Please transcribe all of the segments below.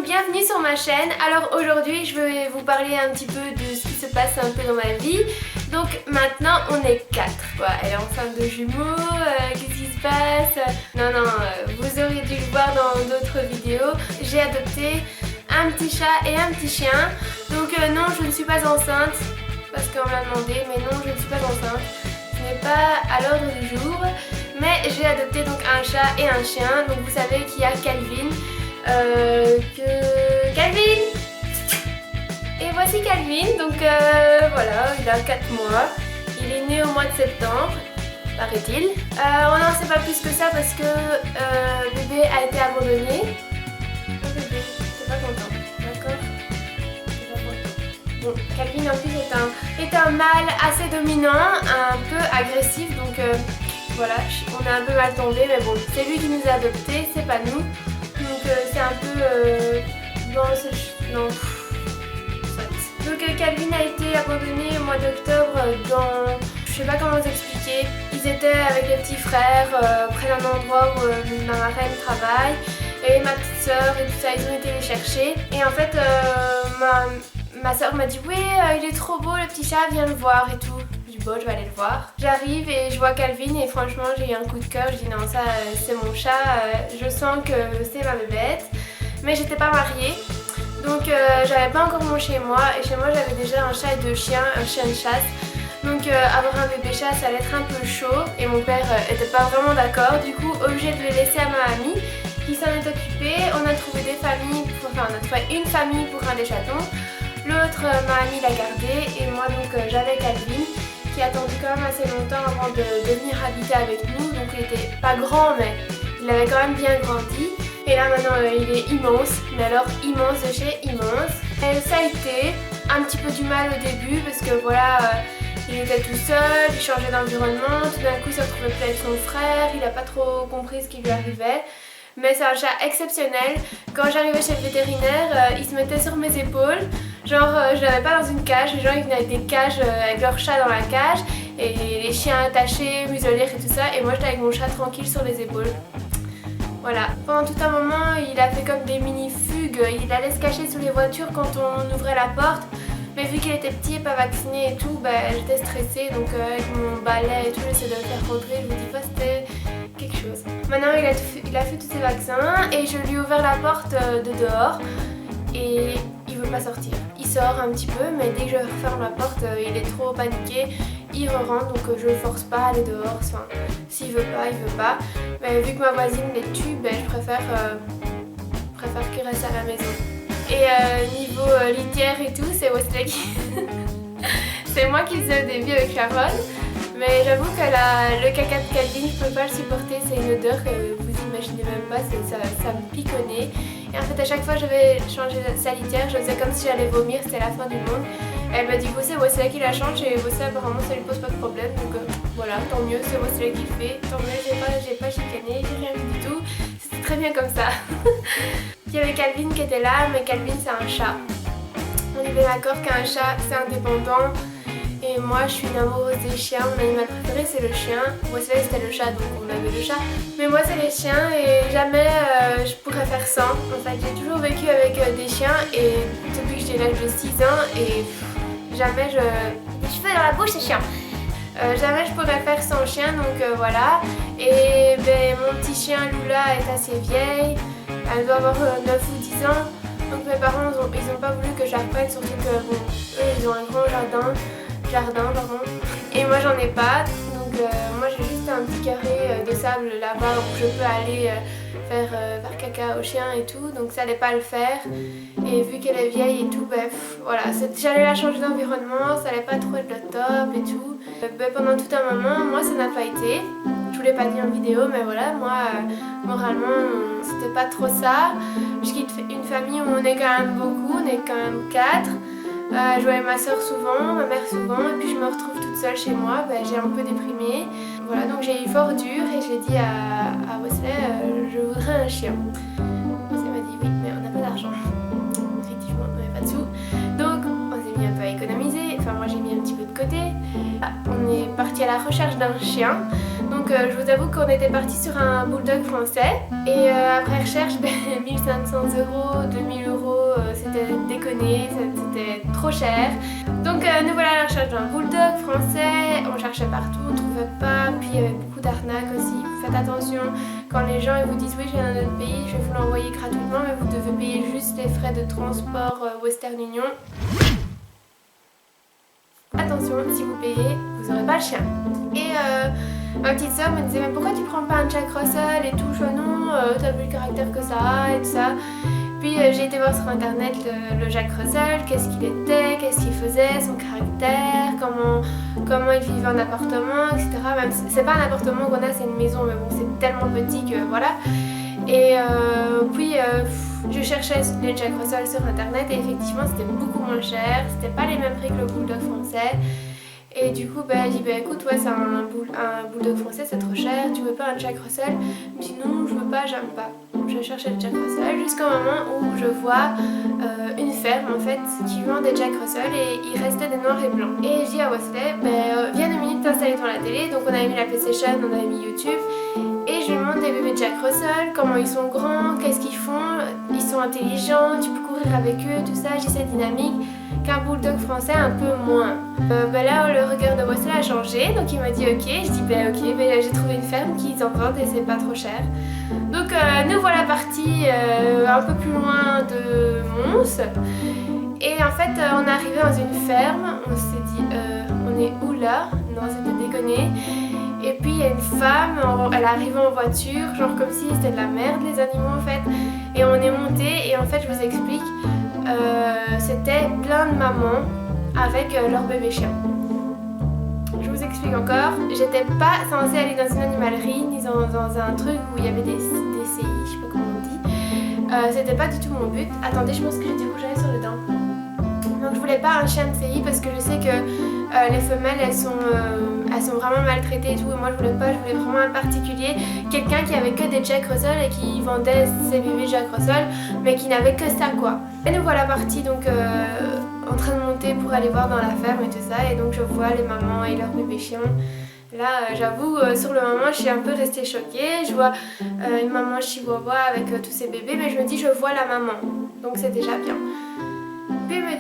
bienvenue sur ma chaîne. Alors aujourd'hui je vais vous parler un petit peu de ce qui se passe un peu dans ma vie. Donc maintenant on est 4. Elle est enceinte de jumeaux, qu'est-ce qui se passe? Non, vous aurez dû le voir dans d'autres vidéos. J'ai adopté un petit chat et un petit chien. Donc non, je ne suis pas enceinte parce qu'on m'a demandé, mais non, je ne suis pas enceinte. Ce n'est pas à l'ordre du jour. Mais j'ai adopté donc un chat et un chien. Donc vous savez qu'il y a Calvin. Calvin! Et voici Calvin, donc voilà, il a 4 mois. Il est né au mois de septembre, paraît-il. On n'en sait pas plus que ça parce que bébé a été abandonné. Oh bébé, t'es pas content, d'accord? T'es pas content. Bon, Calvin en plus est un mâle assez dominant, un peu agressif, donc voilà, on est un peu mal tombé, mais bon, c'est lui qui nous a adoptés, c'est pas nous. Donc c'est un peu dans ce... Non. Donc Calvin a été abandonné au mois d'octobre dans... Je sais pas comment vous expliquer. Ils étaient avec les petits frères près d'un endroit où ma marraine travaille. Et ma petite soeur et tout ça, ils ont été les chercher. Et en fait, ma soeur m'a dit « Oui, il est trop beau le petit chat, viens le voir et tout ». Bon, je vais aller le voir. J'arrive et je vois Calvin et franchement j'ai eu un coup de cœur. Je dis non, ça c'est mon chat, je sens que c'est ma bébête. Mais j'étais pas mariée, donc j'avais pas encore mon chez moi. Et chez moi j'avais déjà un chat et 2 chiens, un chien de chasse. Donc avoir un bébé chat ça allait être un peu chaud. Et mon père était pas vraiment d'accord. Du coup obligé de le laisser à ma amie qui s'en est occupée. On a trouvé des familles, enfin on a trouvé une famille pour un des chatons. L'autre, ma amie l'a gardé. Et moi donc j'avais Calvin, qui a attendu quand même assez longtemps avant de venir habiter avec nous. Donc il était pas grand mais il avait quand même bien grandi. Et là maintenant il est immense, mais alors immense de chez immense. Et ça a été un petit peu du mal au début parce que voilà, il était tout seul, il changeait d'environnement, tout d'un coup il se retrouvait plus avec son frère, il a pas trop compris ce qui lui arrivait. Mais c'est un chat exceptionnel. Quand j'arrivais chez le vétérinaire, il se mettait sur mes épaules. Genre, je l'avais pas dans une cage. Les gens ils venaient avec des cages, avec leur chat dans la cage. Et les chiens attachés, muselières et tout ça. Et moi j'étais avec mon chat tranquille sur les épaules. Voilà. Pendant tout un moment, il a fait comme des mini-fugues. Il allait se cacher sous les voitures quand on ouvrait la porte. Mais vu qu'il était petit et pas vacciné et tout, j'étais stressée. Donc avec mon balai et tout, j'essayais de le faire rentrer. Je vous dis pas, c'était quelque chose. Maintenant il a fait tous ses vaccins et je lui ai ouvert la porte de dehors et il veut pas sortir. Il sort un petit peu mais dès que je referme la porte il est trop paniqué, il re-rentre donc je le force pas à aller dehors. Enfin, s'il veut pas, il veut pas. Mais vu que ma voisine les tue, je préfère qu'il reste à la maison. Et niveau litière et tout, c'est Wesley qui... c'est moi qui faisais au début avec Sharon. Mais j'avoue que le caca de Calvin, je peux pas le supporter, c'est une odeur que vous imaginez même pas, ça me pique au nez. Et en fait à chaque fois que je vais changer sa litière, je faisais comme si j'allais vomir, c'était la fin du monde. Elle m'a dit c'est Wesley qui la change et Wesley apparemment ça lui pose pas de problème. Donc voilà, tant mieux, c'est Wesley qui le fait, tant mieux, j'ai pas chicané, j'ai rien vu du tout. C'était très bien comme ça. Il y avait Calvin qui était là, mais Calvin c'est un chat. On est bien d'accord qu'un chat c'est indépendant. Et moi je suis une amoureuse des chiens, mon animal préféré c'est le chien. Wesley c'était le chat donc on avait le chat. Mais moi c'est les chiens et jamais je pourrais faire sans. En fait j'ai toujours vécu avec des chiens et depuis que j'ai l'âge de 6 ans et jamais je... Les cheveux dans la bouche c'est chiant. Jamais je pourrais faire sans chien donc voilà. Et mon petit chien Lula est assez vieille. Elle doit avoir 9 ou 10 ans. Donc mes parents ils ont pas voulu que je la reprenne, surtout que bon, eux ils ont un grand jardin, et moi j'en ai pas, donc moi j'ai juste un petit carré de sable là-bas où je peux aller faire caca au chien et tout, donc ça allait pas le faire. Et vu qu'elle est vieille et tout, voilà, j'allais la changer d'environnement, ça allait pas trop être le top et tout. Pendant tout un moment, moi ça n'a pas été, je vous l'ai pas dit en vidéo, mais voilà, moi moralement c'était pas trop ça. Je quitte une famille où on est quand même beaucoup, on est quand même 4. Je voyais ma soeur souvent, ma mère souvent, et puis je me retrouve toute seule chez moi, j'ai un peu déprimé. Voilà, donc j'ai eu fort dur et j'ai dit à Wesley, je voudrais un chien. Wesley m'a dit oui, mais on n'a pas d'argent. Effectivement, on n'avait pas de sous. Donc on s'est mis un peu à économiser, enfin moi j'ai mis un petit peu de côté. On est parti à la recherche d'un chien. Donc Donc je vous avoue qu'on était parti sur un bulldog français et après recherche, 1500 €, 2000 €, c'était déconné, c'était trop cher. Donc nous voilà à la recherche d'un bulldog français, on cherchait partout, on ne trouvait pas, puis il y avait beaucoup d'arnaques aussi. Faites attention quand les gens ils vous disent oui je viens d'un autre pays, je vais vous l'envoyer gratuitement mais vous devez payer juste les frais de transport Western Union. Attention, si vous payez, vous n'aurez pas le chien. Et ma petite soeur me disait mais pourquoi tu prends pas un Jack Russell et tout, non, t'as vu le caractère que ça a et tout ça. Puis j'ai été voir sur internet le Jack Russell, qu'est-ce qu'il était, qu'est-ce qu'il faisait, son caractère, comment il vivait en appartement, etc. Même c'est pas un appartement qu'on a, c'est une maison, mais bon c'est tellement petit que voilà. Et puis je cherchais les Jack Russell sur internet et effectivement c'était beaucoup moins cher, c'était pas les mêmes prix que le bulldog français. Et du coup j'ai dit écoute ouais c'est un bulldog français c'est trop cher, tu veux pas un Jack Russell? Je me dis non je veux pas, j'aime pas. Je cherchais le Jack Russell jusqu'au moment où je vois une ferme en fait qui vend des Jack Russell et il restait des noirs et blancs. Et je dis à Wesley viens 2 minutes t'installer devant la télé, donc on avait mis la PlayStation, on avait mis YouTube. Et je lui montre des bébés Jack Russell, comment ils sont grands, qu'est-ce qu'ils font, ils sont intelligents, tu peux courir avec eux, tout ça, j'ai cette dynamique qu'un bulldog français un peu moins. Là le regard de Wesley a changé, donc il m'a dit ok, je dis ok, j'ai trouvé une ferme qui en vend et c'est pas trop cher. Donc nous voilà partis un peu plus loin de Mons. Et en fait on est arrivé dans une ferme, on s'est dit on est où là? Non c'était déconné. Et puis il y a une femme, elle arrivait en voiture, genre comme si c'était de la merde les animaux en fait. Et on est monté et en fait je vous explique, c'était plein de mamans avec leur bébé chien. Je vous explique encore, j'étais pas censée aller dans une animalerie ni dans un truc où il y avait des CI, je sais pas comment on dit. C'était pas du tout mon but. Attendez, je pense que j'ai du rouge à lèvres sur les dents. Donc je voulais pas un chien de CI parce que je sais que les femelles elles sont vraiment maltraitées et tout, et moi je voulais pas, je voulais vraiment un particulier, quelqu'un qui avait que des Jack Russell et qui vendait ses bébés Jack Russell mais qui n'avait que ça quoi. Et nous voilà partis donc en train de monter pour aller voir dans la ferme et tout ça, et donc je vois les mamans et leurs bébés chiens. Là j'avoue sur le moment je suis un peu restée choquée, je vois une maman chihuahua avec tous ses bébés, mais je me dis je vois la maman, donc c'est déjà bien.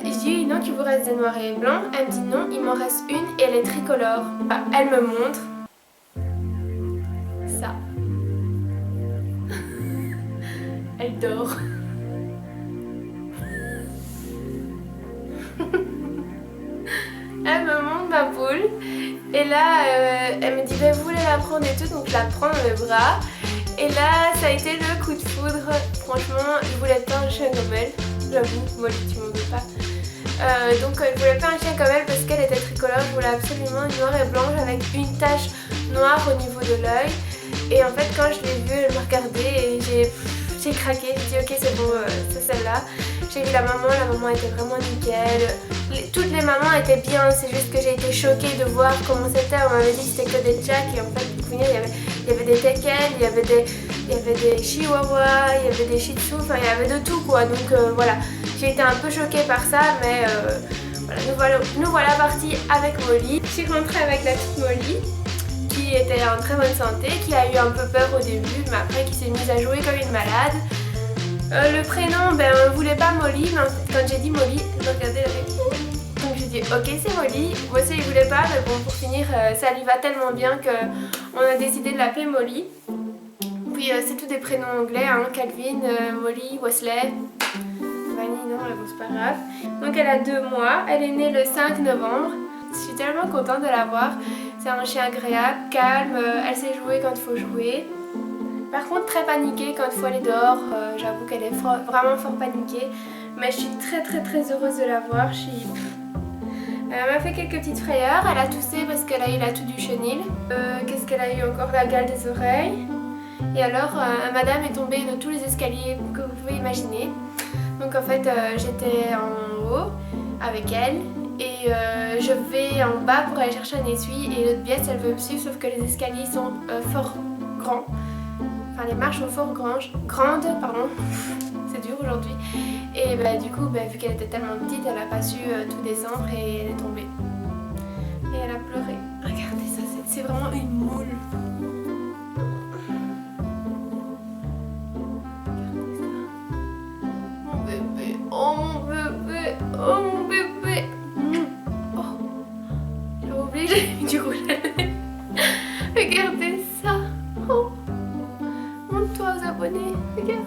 Puis je dis non qu'il vous reste des noirs et blancs, elle me dit non il m'en reste une et elle est tricolore. Elle me montre ça. Elle dort. Elle me montre ma poule et là elle me dit vous voulez la prendre et tout, donc je la prends dans mes bras. Et là ça a été le coup de foudre, franchement je voulais pas un chien comme elle, j'avoue, Molly tu m'en veux pas. Donc je voulais pas un chien comme elle parce qu'elle était tricolore, je voulais absolument une noire et blanche avec une tache noire au niveau de l'œil. Et en fait quand je l'ai vue elle me regardait et j'ai craqué, j'ai dit ok c'est bon, c'est celle-là. J'ai vu la maman était vraiment nickel. Toutes les mamans étaient bien, c'est juste que j'ai été choquée de voir comment c'était. On m'avait dit que c'était que des Jack et en fait il y avait des Tekken, il y avait des Chihuahuas, il y avait des Shih Tzu, enfin il y avait de tout quoi. Donc voilà, j'ai été un peu choquée par ça, mais voilà, nous voilà partis avec Molly. Je suis rentrée avec la petite Molly qui était en très bonne santé, qui a eu un peu peur au début, mais après qui s'est mise à jouer comme une malade. Le prénom, on voulait pas Molly, mais quand j'ai dit Molly, elle me regardait avec donc j'ai dit ok c'est Molly. Moi aussi il voulait pas, mais bon pour finir ça lui va tellement bien qu'on a décidé de l'appeler Molly. Puis c'est tous des prénoms anglais, hein, Calvin, Molly, Wesley, Vanny, non mais bon c'est pas grave. Donc elle a 2 mois, elle est née le 5 novembre. Je suis tellement contente de la voir, c'est un chien agréable, calme, elle sait jouer quand il faut jouer. Par contre très paniquée quand il faut aller dehors, j'avoue qu'elle est vraiment fort paniquée. Mais je suis très heureuse de la voir. Elle m'a fait quelques petites frayeurs, elle a toussé parce qu'elle a eu la toux du chenil. Qu'est-ce qu'elle a eu encore? La gale des oreilles. Et alors madame est tombée de tous les escaliers que vous pouvez imaginer. Donc en fait j'étais en haut avec elle. Et je vais en bas pour aller chercher un essuie et l'autre pièce elle veut me suivre, sauf que les escaliers sont fort grands. Enfin les marches sont fort grandes, pardon, c'est dur aujourd'hui. Et du coup vu qu'elle était tellement petite elle n'a pas su tout descendre et elle est tombée. Et elle a pleuré. Regardez ça, c'est vraiment une moule. Oh mon bébé. Oh, j'ai oublié, j'ai mis du rouge à lèvres. Regardez ça. Oh. Montre-toi aux abonnés, regarde.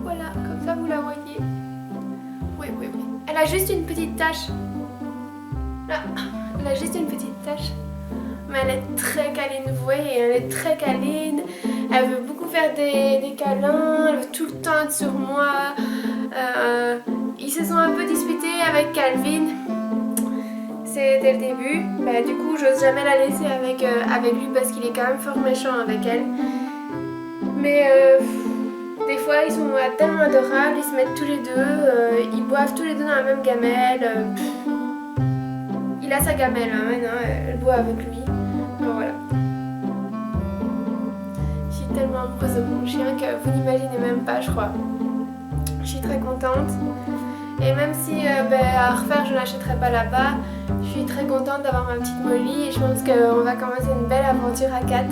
Voilà, comme ça vous la voyez. Oui, oui, oui. Elle a juste une petite tache. Là, elle a juste une petite tache. Mais elle est très câline, vous voyez, elle est très câline. Elle veut beaucoup faire des câlins, elle veut tout le temps être sur moi. Ils se sont un peu disputés avec Calvin. C'est dès le début. Bah, du coup, j'ose jamais la laisser avec lui parce qu'il est quand même fort méchant avec elle. Mais des fois, ils sont tellement adorables, ils se mettent tous les deux, ils boivent tous les deux dans la même gamelle. Il a sa gamelle, hein, maintenant, elle boit avec lui. Alors, voilà. Je suis tellement amoureuse de mon chien que vous n'imaginez même pas, je crois. Je suis très contente. Et même si à refaire, je ne l'achèterai pas là-bas, je suis très contente d'avoir ma petite Molly et je pense qu'on va commencer une belle aventure à 4.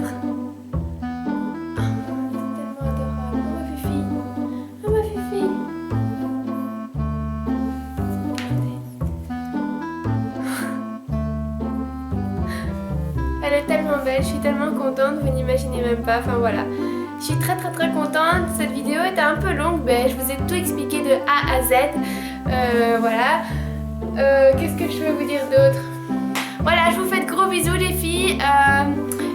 Elle est tellement belle, je suis tellement contente, vous n'imaginez même pas, enfin voilà. Je suis très contente, cette vidéo était un peu longue, mais je vous ai tout expliqué de A à Z. Voilà. Qu'est-ce que je veux vous dire d'autre? Voilà, je vous fais de gros bisous les filles.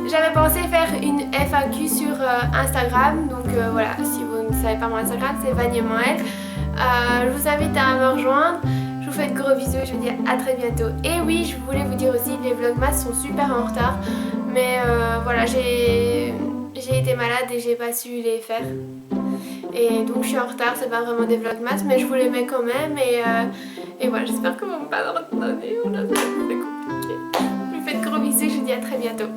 J'avais pensé faire une FAQ sur Instagram, donc voilà, si vous ne savez pas mon Instagram, c'est Vanier-Moël. Je vous invite à me rejoindre. Je vous fais de gros bisous et je vous dis à très bientôt. Et oui, je voulais vous dire aussi, les vlogmas sont super en retard. Mais voilà, j'ai été malade et j'ai pas su les faire. Et donc je suis en retard, c'est pas vraiment des vlogmas, mais je vous les mets quand même. Et voilà, j'espère que vous me pardonnez. C'est compliqué. Je vous fais de gros bisous et je vous dis à très bientôt.